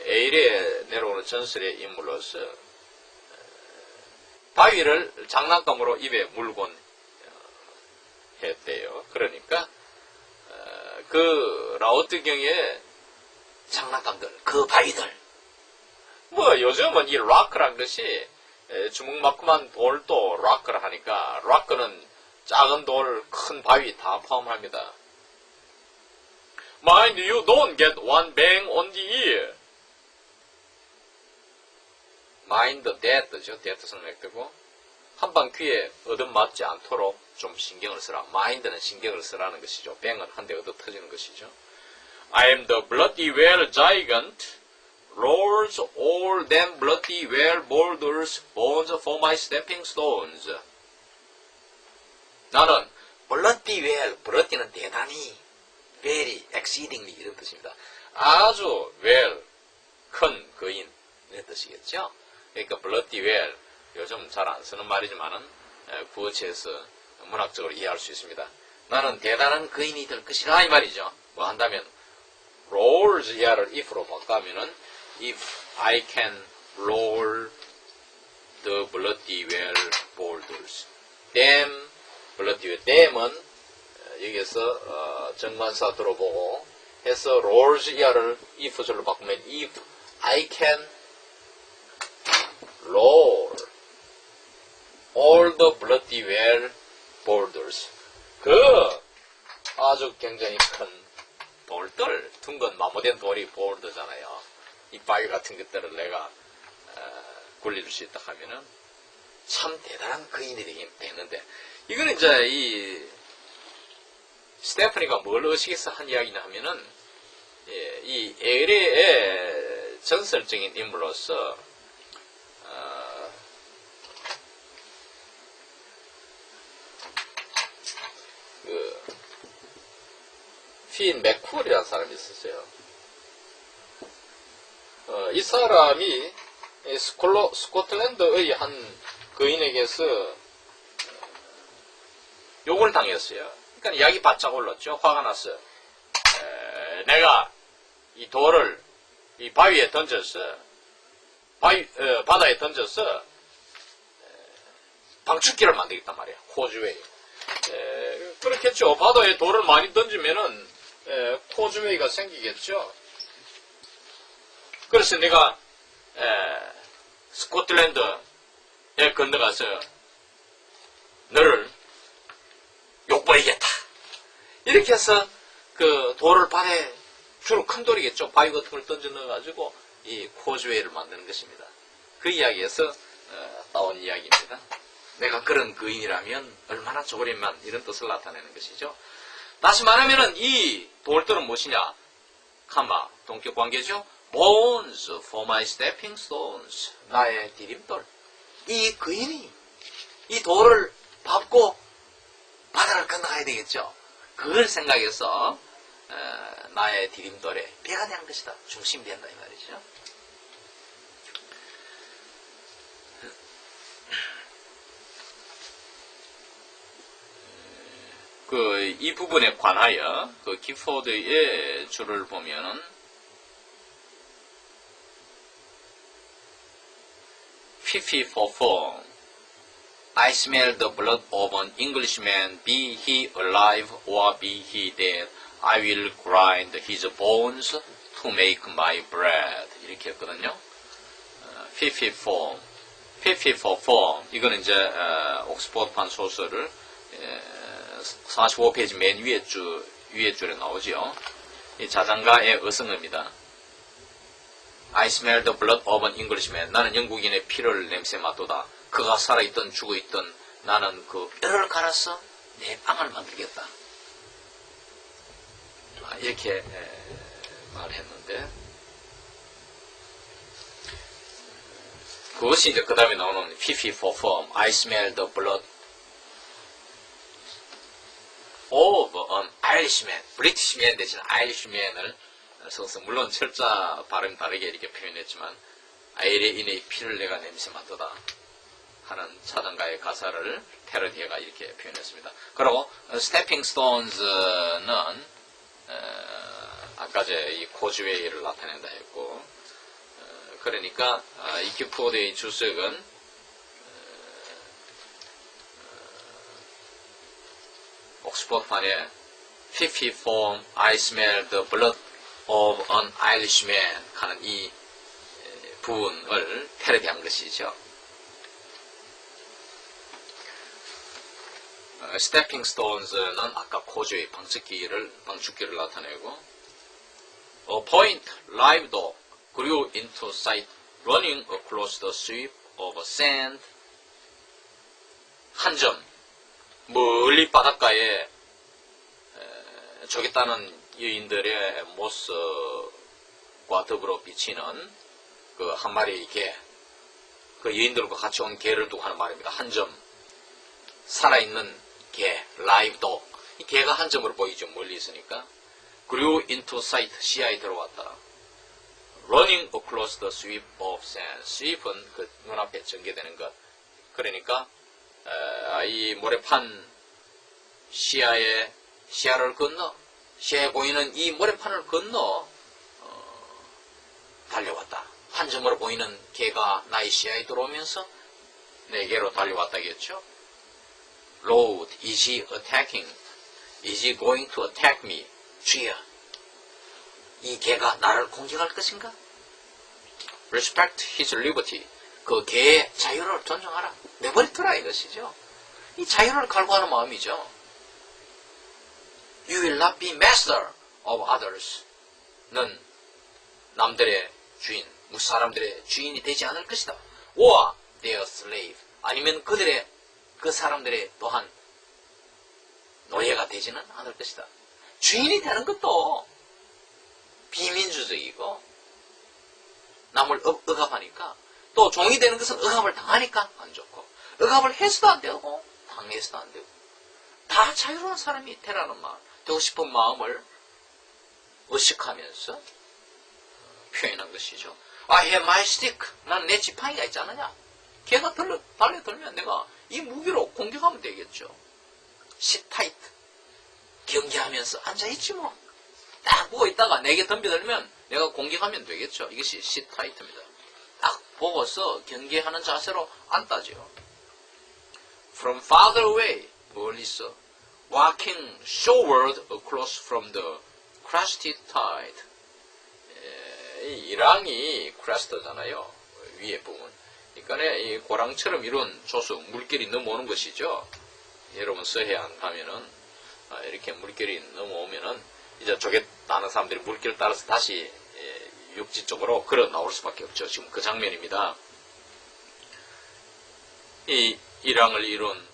에일에 내려오는 전설의 인물로서 바위를 장난감으로 입에 물곤 했대요. 그러니까 그 라우트경의 장난감들, 그 바위들. 뭐 요즘은 이 락크란 것이 주먹만큼한 돌도 락크를 하니까 락크는 작은 돌, 큰 바위 다 포함합니다. Mind you don't get one bang on the ear. Mind that죠. that 성맥되고 한 방 귀에 얻어맞지 않도록 좀 신경을 쓰라. Mind는 신경을 쓰라는 것이죠. bang은 한 대 얻어 터지는 것이죠. I am the bloody whale gigant. Rolls all them bloody whale boulders, bones for my stepping stones. 나는 bloody whale, bloody는 대단히, very, exceedingly 이런 뜻입니다. 아주 whale, 큰 거인 이런 뜻이겠죠. 그러니까 bloody whale, 요즘 잘 안 쓰는 말이지만은 구어체에서 문학적으로 이해할 수 있습니다. 나는 대단한 거인이 될 것이라 이 말이죠. 뭐 한다면 rolls 이하를 if로 바꾸면은 if I can roll the bloody whale boulders, damn bloody whale, damn은 여기에서 정관사 들어보고 해서 rolls 이하를 if절로 바꾸면 if I can roll all the bloody whale boulders, 그 아주 굉장히 큰 돌들, 둥근 마모된 돌이 보울드잖아요. 이 바위 같은 것들을 내가 굴릴 수 있다 하면은 참 대단한 거인이 되긴 되는데, 이거는 이제 이 스테파니가 뭘 의식해서 한 이야기냐 하면은 이 에레의 전설적인 인물로서 핀 맥쿨이라는 사람이 있었어요. 이 사람이 스코틀랜드의 한 거인에게서 욕을 당했어요. 그러니까 약이 바짝 올랐죠. 화가 났어요. 내가 이 돌을 이 바위에 던져서 바다에 던져서 방출기를 만들겠단 말이야. 코즈웨이. 그렇겠죠. 바다에 돌을 많이 던지면은 코즈웨이가 생기겠죠. 그래서 내가 스코틀랜드에 건너가서 너를 욕보이겠다. 이렇게 해서 그 돌을 바다에 주로 큰 돌이겠죠. 바위 같은 걸 던져 넣어가지고 이 코즈웨이를 만드는 것입니다. 그 이야기에서 따온 이야기입니다. 내가 그런 거인이라면 얼마나 좋으련만 이런 뜻을 나타내는 것이죠. 다시 말하면은 이 돌들은 무엇이냐? 카마, 동격 관계죠. Bones for my stepping stones. 나의 디딤돌. 이 거인이 이 돌을 밟고 바다를 건너가야 되겠죠. 그걸 생각해서 나의 디딤돌에 배가 된 것이다. 중심이 된다 이 말이죠. 이 부분에 관하여 기포드의 줄을 보면은 54 I smell the blood of an Englishman, be he alive or be he dead. I will grind his bones to make my bread. 이렇게 했거든요. 54 이거는 이제 옥스퍼드판 소설을 45페이지 맨 위에 쭉 위에 줄에 나오죠. 이 자장가의 어성어입니다. I smell the blood of an Englishman. 나는 영국인의 피를 냄새 맡도다. 그가 살아있던 죽어있던 나는 그 뼈를 갈아서 내 빵을 만들겠다. 이렇게 말했는데 그것이 이제 그 다음에 나오는 fifi for form. I smell the blood of an Irishman. Britishman 대신 Irishman을 써서 물론 철자 발음 다르게 이렇게 표현했지만 아이레인의 피를 내가 냄새 맡도다 하는 자장가의 가사를 패러디해가 이렇게 표현했습니다. 그리고 스태핑 스톤즈는 아까 이 코즈웨이를 나타낸다 했고 그러니까 이 기포드의 주석은 옥스퍼드판에 fifi form I smell the blood of an Irishman 하는 이 부분을 패러디한 것이죠. 스태핑 스톤즈는 아까 코즈웨이 방축기를 나타내고 A point live dog grew into sight running across the sweep of sand. 한 점 멀리 바닷가에 저겠다는 여인들의 모습과 더불어 비치는 그 한 마리의 개, 그 여인들과 같이 온 개를 두고 하는 말입니다. 한 점 살아있는 개, live dog. 이 개가 한 점으로 보이죠. 멀리 있으니까. grew into sight, 시야에 들어왔다. running across the sweep of sand. sweep은 그 눈앞에 전개되는 것. 그러니까 이 모래판 시야를 건너, 시야에 보이는 이 모래판을 건너 달려왔다. 한 점으로 보이는 개가 나의 시야에 들어오면서 내게로 달려왔다겠죠. Lord, is he attacking? Is he going to attack me? 주여, 이 개가 나를 공격할 것인가? Respect his liberty. 그 개의 자유를 존중하라. 내버려두라 이것이죠. 이 자유를 갈구하는 마음이죠. You will not be master of others. 는 남들의 주인, 사람들의 주인이 되지 않을 것이다. Or their slave. 아니면 그 사람들의 또한 노예가 되지는 않을 것이다. 주인이 되는 것도 비민주적이고 남을 억압하니까 또 종이 되는 것은 억압을 당하니까 안 좋고 억압을 해서도 안 되고 당해서도 안 되고 다 자유로운 사람이 되고 싶은 마음을 의식하면서 표현한 것이죠. I have my stick. 난 내 지팡이가 있지 않느냐. 걔가 달려들면 내가 이 무기로 공격하면 되겠죠. Sit tight. 경계하면서 앉아있지 뭐. 딱 보고 있다가 내게 덤벼들면 내가 공격하면 되겠죠. 이것이 sit tight입니다. 딱 보고서 경계하는 자세로 앉다죠. From farther away. 멀리서. Walking shoreward across from the crested tide. 이랑이 크레스트잖아요. 위에 부분. 그러니까 이 고랑처럼 이런 조수, 물결이 넘어오는 것이죠. 여러분 서해안 가면은 이렇게 물결이 넘어오면은 이제 저게 나는 사람들이 물결을 따라서 다시 육지 쪽으로 걸어 나올 수밖에 없죠. 지금 그 장면입니다. 이 이랑을 이룬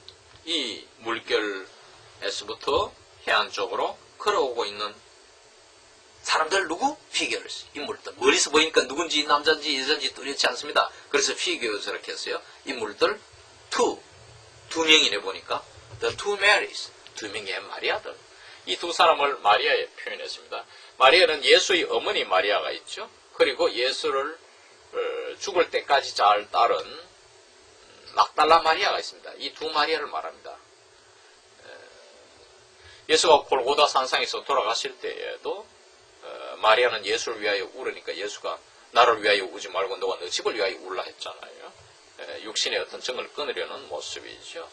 이 물결에서부터 해안 쪽으로 걸어오고 있는 사람들 누구? 피규어스. 인물들. 멀리서 보이니까 누군지 남자인지 여자인지 뚜렷지 않습니다. 그래서 피규어 저렇게 했어요. 인물들 두 명이네 보니까 The two Marys. 두 명의 마리아들. 이 두 사람을 마리아에 표현했습니다. 마리아는 예수의 어머니 마리아가 있죠. 그리고 예수를 죽을 때까지 잘 따른 막달라 마리아가 있습니다. 이 두 마리아를 말합니다. 예수가 골고다 산상에서 돌아가실 때에도 마리아는 예수를 위하여 울으니까 예수가 나를 위하여 우지 말고 너가 너 집을 위하여 울라 했잖아요. 육신의 어떤 정을 끊으려는 모습이죠.